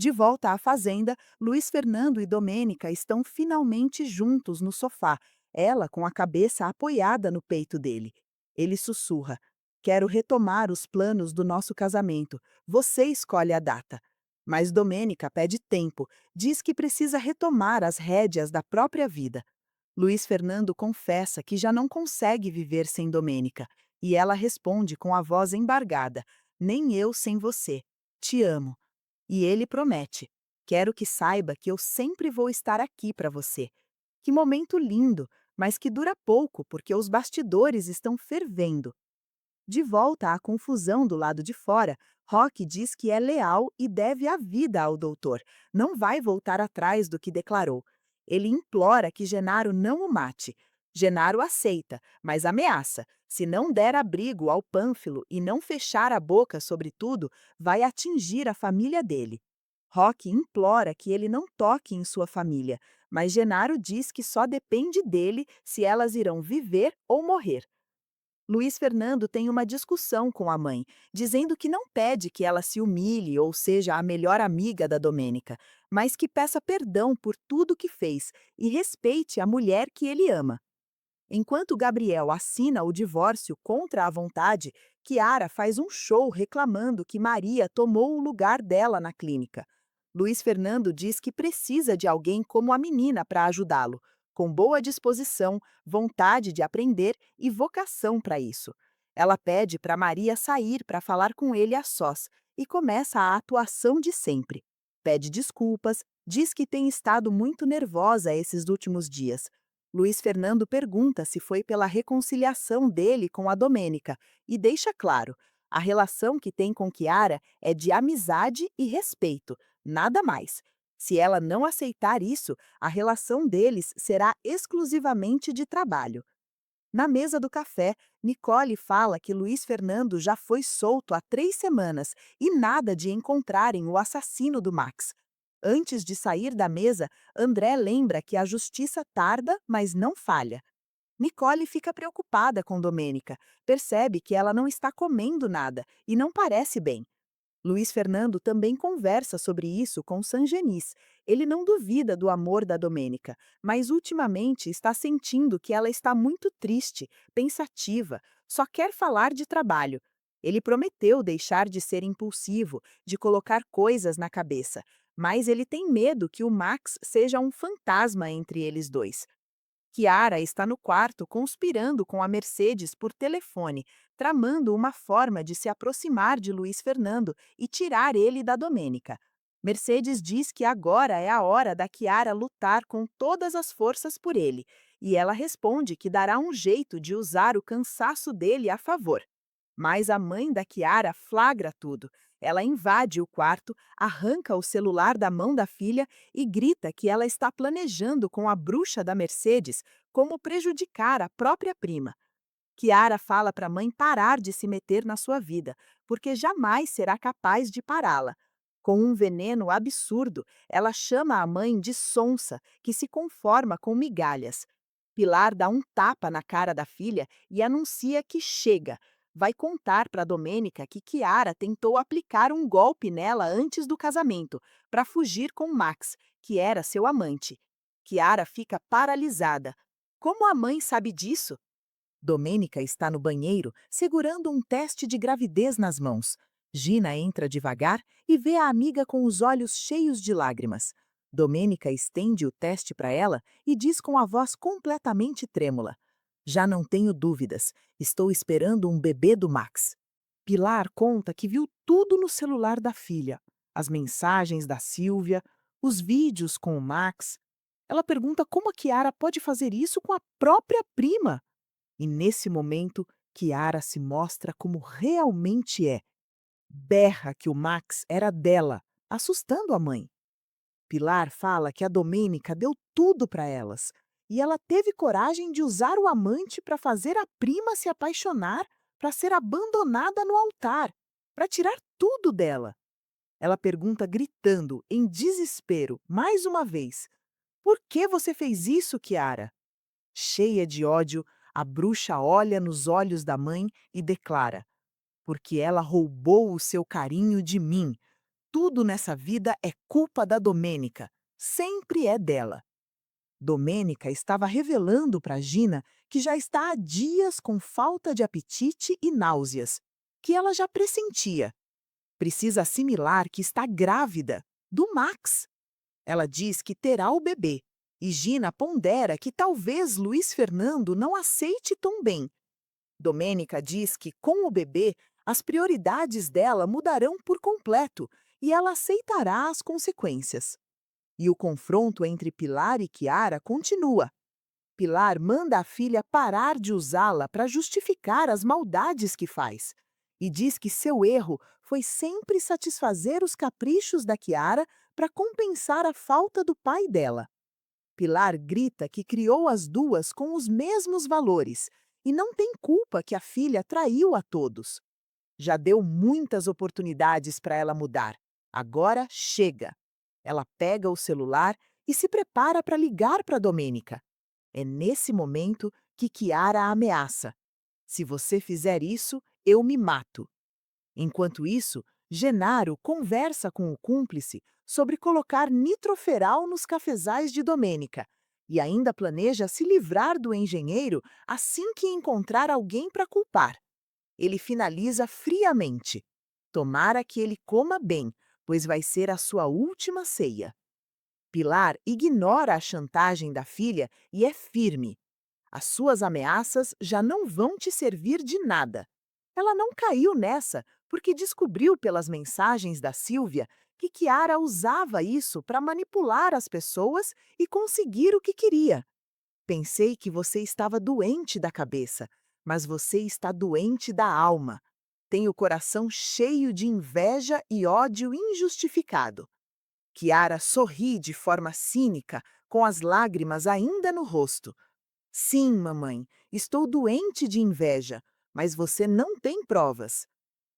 De volta à fazenda, Luiz Fernando e Domênica estão finalmente juntos no sofá, ela com a cabeça apoiada no peito dele. Ele sussurra: Quero retomar os planos do nosso casamento. Você escolhe a data. Mas Domênica pede tempo, diz que precisa retomar as rédeas da própria vida. Luiz Fernando confessa que já não consegue viver sem Domênica, e ela responde com a voz embargada: Nem eu sem você. Te amo. E ele promete: Quero que saiba que eu sempre vou estar aqui para você. Que momento lindo, mas que dura pouco porque os bastidores estão fervendo. De volta à confusão do lado de fora, Rock diz que é leal e deve a vida ao doutor. Não vai voltar atrás do que declarou. Ele implora que Genaro não o mate. Genaro aceita, mas ameaça. Se não der abrigo ao Pânfilo e não fechar a boca sobre tudo, vai atingir a família dele. Rock implora que ele não toque em sua família, mas Genaro diz que só depende dele se elas irão viver ou morrer. Luiz Fernando tem uma discussão com a mãe, dizendo que não pede que ela se humilhe ou seja a melhor amiga da Domênica, mas que peça perdão por tudo que fez e respeite a mulher que ele ama. Enquanto Gabriel assina o divórcio contra a vontade, Kiara faz um show reclamando que Maria tomou o lugar dela na clínica. Luiz Fernando diz que precisa de alguém como a menina para ajudá-lo, com boa disposição, vontade de aprender e vocação para isso. Ela pede para Maria sair para falar com ele a sós e começa a atuação de sempre. Pede desculpas, diz que tem estado muito nervosa esses últimos dias. Luiz Fernando pergunta se foi pela reconciliação dele com a Domênica e deixa claro, a relação que tem com Kiara é de amizade e respeito, nada mais. Se ela não aceitar isso, a relação deles será exclusivamente de trabalho. Na mesa do café, Nicole fala que Luiz Fernando já foi solto há 3 semanas e nada de encontrarem o assassino do Max. Antes de sair da mesa, André lembra que a justiça tarda, mas não falha. Nicole fica preocupada com Domênica, percebe que ela não está comendo nada e não parece bem. Luiz Fernando também conversa sobre isso com Sangenis. Ele não duvida do amor da Domênica, mas ultimamente está sentindo que ela está muito triste, pensativa, só quer falar de trabalho. Ele prometeu deixar de ser impulsivo, de colocar coisas na cabeça, mas ele tem medo que o Max seja um fantasma entre eles dois. Kiara está no quarto conspirando com a Mercedes por telefone, tramando uma forma de se aproximar de Luiz Fernando e tirar ele da Domênica. Mercedes diz que agora é a hora da Kiara lutar com todas as forças por ele, e ela responde que dará um jeito de usar o cansaço dele a favor. Mas a mãe da Kiara flagra tudo. Ela invade o quarto, arranca o celular da mão da filha e grita que ela está planejando com a bruxa da Mercedes como prejudicar a própria prima. Kiara fala para a mãe parar de se meter na sua vida, porque jamais será capaz de pará-la. Com um veneno absurdo, ela chama a mãe de sonsa, que se conforma com migalhas. Pilar dá um tapa na cara da filha e anuncia que chega. Vai contar para Domênica que Kiara tentou aplicar um golpe nela antes do casamento, para fugir com Max, que era seu amante. Kiara fica paralisada. Como a mãe sabe disso? Domênica está no banheiro, segurando um teste de gravidez nas mãos. Gina entra devagar e vê a amiga com os olhos cheios de lágrimas. Domênica estende o teste para ela e diz com a voz completamente trêmula: Já não tenho dúvidas, estou esperando um bebê do Max. Pilar conta que viu tudo no celular da filha: as mensagens da Silvia, os vídeos com o Max. Ela pergunta como a Kiara pode fazer isso com a própria prima. E nesse momento, Kiara se mostra como realmente é. Berra que o Max era dela, assustando a mãe. Pilar fala que a Domênica deu tudo para elas. E ela teve coragem de usar o amante para fazer a prima se apaixonar, para ser abandonada no altar, para tirar tudo dela. Ela pergunta gritando, em desespero, mais uma vez: Por que você fez isso, Kiara? Cheia de ódio, a bruxa olha nos olhos da mãe e declara: Porque ela roubou o seu carinho de mim. Tudo nessa vida é culpa da Domênica. Sempre é dela. Domênica estava revelando para Gina que já está há dias com falta de apetite e náuseas, que ela já pressentia. Precisa assimilar que está grávida, do Max. Ela diz que terá o bebê, e Gina pondera que talvez Luiz Fernando não aceite tão bem. Domênica diz que, com o bebê, as prioridades dela mudarão por completo e ela aceitará as consequências. E o confronto entre Pilar e Chiara continua. Pilar manda a filha parar de usá-la para justificar as maldades que faz. E diz que seu erro foi sempre satisfazer os caprichos da Chiara para compensar a falta do pai dela. Pilar grita que criou as duas com os mesmos valores e não tem culpa que a filha traiu a todos. Já deu muitas oportunidades para ela mudar. Agora chega. Ela pega o celular e se prepara para ligar para Domênica. É nesse momento que Chiara a ameaça. Se você fizer isso, eu me mato. Enquanto isso, Genaro conversa com o cúmplice sobre colocar nitroferal nos cafezais de Domênica e ainda planeja se livrar do engenheiro assim que encontrar alguém para culpar. Ele finaliza friamente. Tomara que ele coma bem, pois vai ser a sua última ceia. Pilar ignora a chantagem da filha e é firme. As suas ameaças já não vão te servir de nada. Ela não caiu nessa porque descobriu pelas mensagens da Sílvia que Chiara usava isso para manipular as pessoas e conseguir o que queria. Pensei que você estava doente da cabeça, mas você está doente da alma. Tem o coração cheio de inveja e ódio injustificado. Chiara sorri de forma cínica, com as lágrimas ainda no rosto. Sim, mamãe, estou doente de inveja, mas você não tem provas.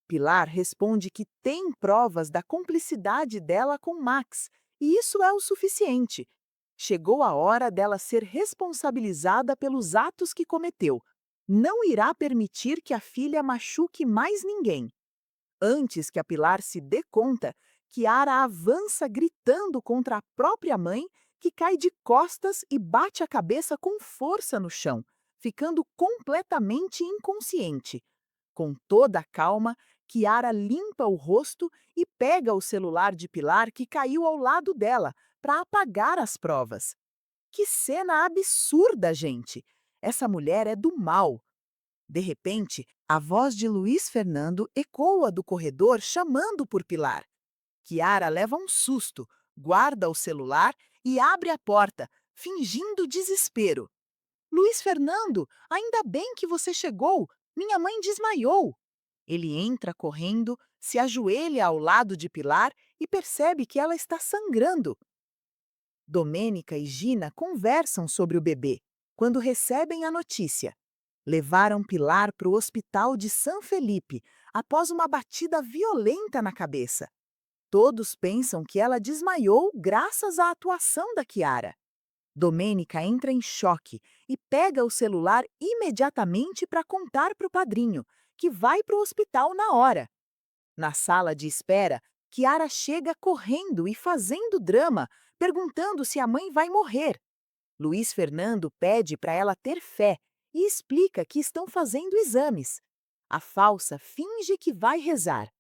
Pilar responde que tem provas da cumplicidade dela com Max, e isso é o suficiente. Chegou a hora dela ser responsabilizada pelos atos que cometeu. Não irá permitir que a filha machuque mais ninguém. Antes que a Pilar se dê conta, Chiara avança gritando contra a própria mãe, que cai de costas e bate a cabeça com força no chão, ficando completamente inconsciente. Com toda a calma, Chiara limpa o rosto e pega o celular de Pilar que caiu ao lado dela para apagar as provas. Que cena absurda, gente! Essa mulher é do mal. De repente, a voz de Luiz Fernando ecoa do corredor chamando por Pilar. Chiara leva um susto, guarda o celular e abre a porta, fingindo desespero. Luiz Fernando, ainda bem que você chegou. Minha mãe desmaiou. Ele entra correndo, se ajoelha ao lado de Pilar e percebe que ela está sangrando. Domênica e Gina conversam sobre o bebê quando recebem a notícia. Levaram Pilar para o hospital de São Felipe após uma batida violenta na cabeça. Todos pensam que ela desmaiou graças à atuação da Chiara. Domênica entra em choque e pega o celular imediatamente para contar para o padrinho, que vai para o hospital na hora. Na sala de espera, Chiara chega correndo e fazendo drama, perguntando se a mãe vai morrer. Luiz Fernando pede para ela ter fé e explica que estão fazendo exames. A falsa finge que vai rezar.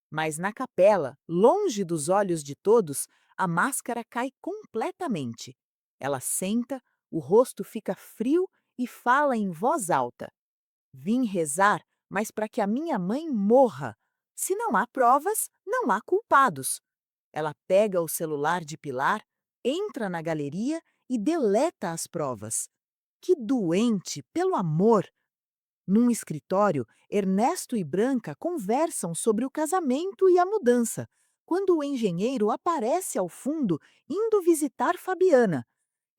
Mas na capela, longe dos olhos de todos, a máscara cai completamente. Ela senta, o rosto fica frio e fala em voz alta. Vim rezar, mas para que a minha mãe morra. Se não há provas, não há culpados. Ela pega o celular de Pilar, entra na galeria e deleta as provas. Que doente, pelo amor! Num escritório, Ernesto e Branca conversam sobre o casamento e a mudança, quando o engenheiro aparece ao fundo indo visitar Fabiana.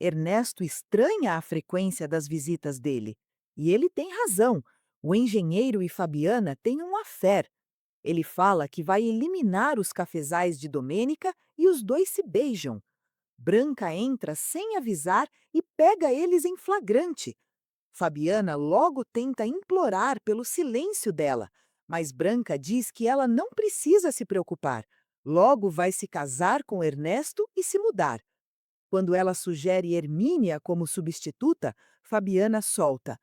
Ernesto estranha a frequência das visitas dele. E ele tem razão. O engenheiro e Fabiana têm um affair. Ele fala que vai eliminar os cafezais de Domênica e os dois se beijam. Branca entra sem avisar e pega eles em flagrante. Fabiana logo tenta implorar pelo silêncio dela, mas Branca diz que ela não precisa se preocupar. Logo vai se casar com Ernesto e se mudar. Quando ela sugere Hermínia como substituta, Fabiana solta: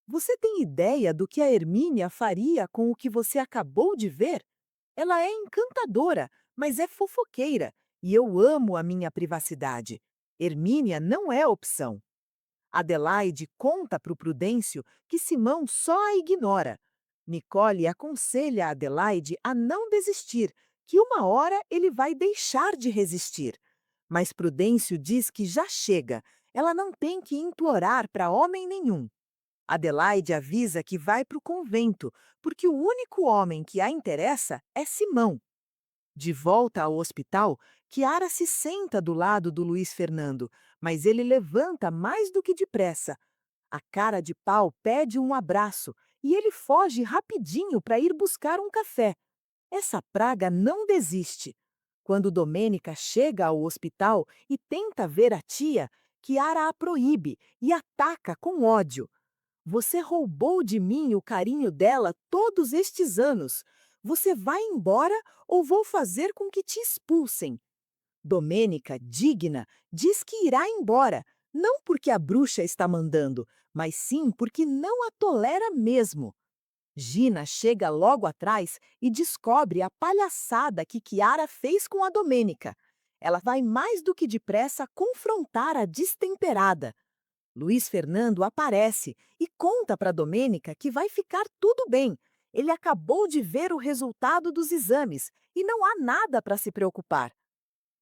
Você tem ideia do que a Hermínia faria com o que você acabou de ver? Ela é encantadora, mas é fofoqueira, e eu amo a minha privacidade. Hermínia não é opção. Adelaide conta para o Prudêncio que Simão só a ignora. Nicole aconselha Adelaide a não desistir, que uma hora ele vai deixar de resistir. Mas Prudêncio diz que já chega, ela não tem que implorar para homem nenhum. Adelaide avisa que vai para o convento, porque o único homem que a interessa é Simão. De volta ao hospital, Chiara se senta do lado do Luiz Fernando, mas ele levanta mais do que depressa. A cara de pau pede um abraço e ele foge rapidinho para ir buscar um café. Essa praga não desiste. Quando Domênica chega ao hospital e tenta ver a tia, Chiara a proíbe e ataca com ódio. Você roubou de mim o carinho dela todos estes anos. Você vai embora ou vou fazer com que te expulsem? Domênica, digna, diz que irá embora, não porque a bruxa está mandando, mas sim porque não a tolera mesmo. Gina chega logo atrás e descobre a palhaçada que Chiara fez com a Domênica. Ela vai mais do que depressa confrontar a destemperada. Luiz Fernando aparece e conta para Domênica que vai ficar tudo bem. Ele acabou de ver o resultado dos exames e não há nada para se preocupar.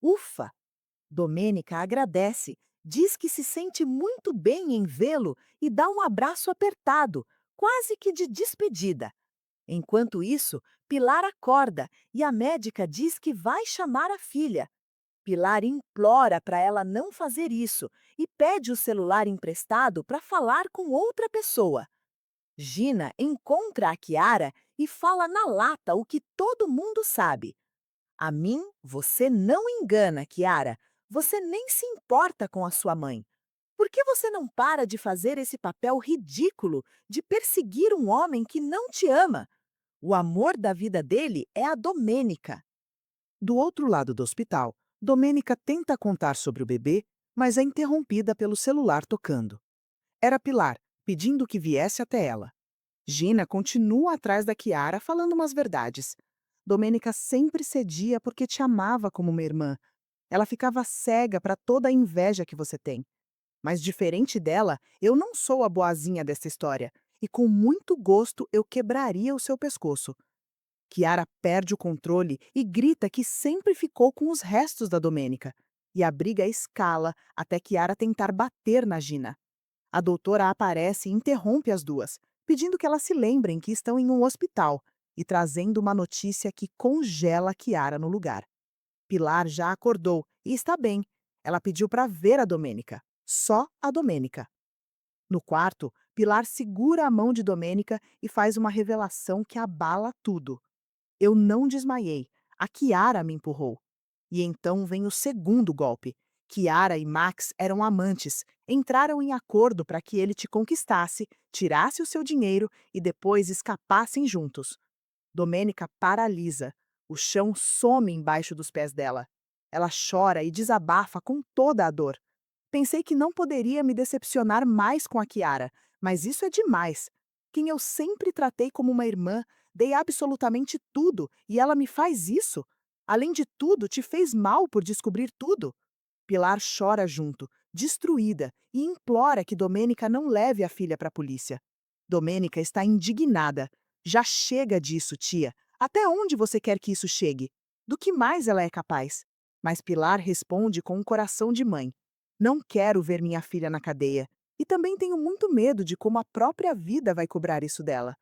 Ufa! Domênica agradece, diz que se sente muito bem em vê-lo e dá um abraço apertado, quase que de despedida. Enquanto isso, Pilar acorda e a médica diz que vai chamar a filha. Pilar implora para ela não fazer isso e pede o celular emprestado para falar com outra pessoa. Gina encontra a Chiara e fala na lata o que todo mundo sabe. A mim, você não engana, Chiara. Você nem se importa com a sua mãe. Por que você não para de fazer esse papel ridículo de perseguir um homem que não te ama? O amor da vida dele é a Domênica. Do outro lado do hospital, Domênica tenta contar sobre o bebê, mas é interrompida pelo celular tocando. Era Pilar, pedindo que viesse até ela. Gina continua atrás da Chiara falando umas verdades. Domênica sempre cedia porque te amava como uma irmã. Ela ficava cega para toda a inveja que você tem. Mas diferente dela, eu não sou a boazinha dessa história. E com muito gosto eu quebraria o seu pescoço. Chiara perde o controle e grita que sempre ficou com os restos da Domênica. E a briga escala até Chiara tentar bater na Gina. A doutora aparece e interrompe as duas, pedindo que elas se lembrem que estão em um hospital e trazendo uma notícia que congela Chiara no lugar. Pilar já acordou e está bem. Ela pediu para ver a Domênica. Só a Domênica. No quarto, Pilar segura a mão de Domênica e faz uma revelação que abala tudo. Eu não desmaiei. A Chiara me empurrou. E então vem o segundo golpe. Chiara e Max eram amantes. Entraram em acordo para que ele te conquistasse, tirasse o seu dinheiro e depois escapassem juntos. Domênica paralisa. O chão some embaixo dos pés dela. Ela chora e desabafa com toda a dor. Pensei que não poderia me decepcionar mais com a Chiara, mas isso é demais. Quem eu sempre tratei como uma irmã, dei absolutamente tudo e ela me faz isso? Além de tudo, te fez mal por descobrir tudo? Pilar chora junto, destruída, e implora que Domênica não leve a filha para a polícia. Domênica está indignada. Já chega disso, tia. Até onde você quer que isso chegue? Do que mais ela é capaz? Mas Pilar responde com um coração de mãe. Não quero ver minha filha na cadeia. E também tenho muito medo de como a própria vida vai cobrar isso dela.